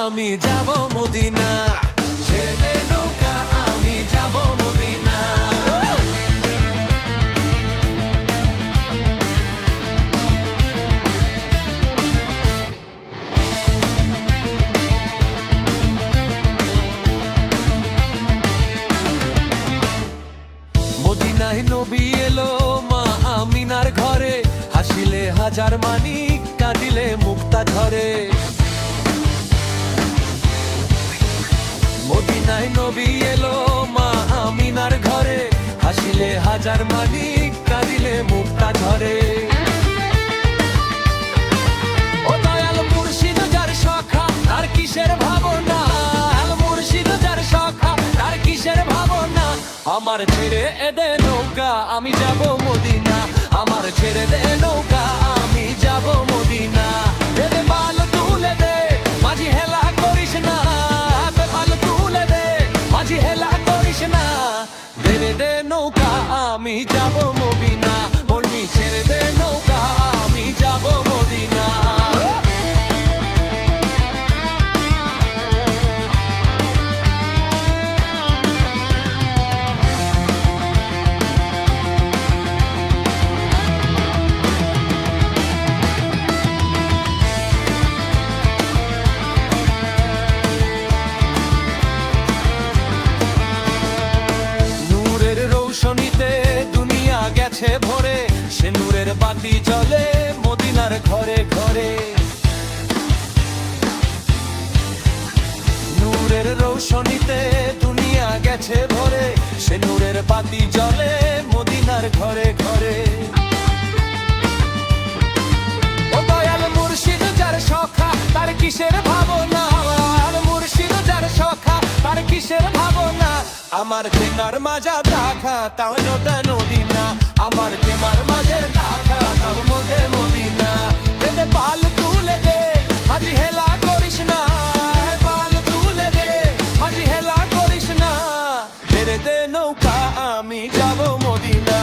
আমি যাব মদিনা, ছেড়ে দে নৌকা আমি যাব মদিনা। মদিনায় নবী এলো মা আমিনার ঘরে, হাসিলে হাজার মানিক কাঁদিলে মুক্তা ঝরে। মদিনায় নবী এলো মা আমিনার ঘরে, হাসিলে হাজার মানিক কাঁদিলে মুক্তা ঝরে। ও দয়াল মুর্শিদ যার সখা তার কিসের ভাবনা, মুর্শিদ যার সখা তার কিসের ভাবনা। আমার ছেড়ে দে নৌকা আমি যাব মদিনা, আমার ছেড়ে দে নৌকা আমি যাব মদিনা। দে পাল তুলে দে মাঝি হেলা করিস না, পাল তুলে দে মাঝি হেলা করিস না। দে নৌকা আমি যাব মদিনা, বলবি ছেড়ে দে নৌকা আমি যাব মদিনা। রৌশনীতে দুনিয়া গেছে ভরে, সে নূরের বাতি জ্বলে মদিনার ঘরে ঘরে। নূরের রৌশনীতে দুনিয়া গেছে ভরে, সে নূরের বাতি জ্বলে মদিনার ঘরে ঘরে। ও দয়াল মুর্শিদ যার সখা তার কিসের ভাবনা, মুর্শিদ যার সখা তার কিসের ভাবনা। আমার প্রেমার মাজা দেখা তাও নদা নদীনা, আমার প্রেমার মাঝের দেখা তাও মধ্যে মদিনা। দে পাল তুলে দে হাজি হেলা করিস না, পাল তুলে দে হাজি হেলা করিস না। ছেড়ে দে নৌকা আমি যাব মদিনা,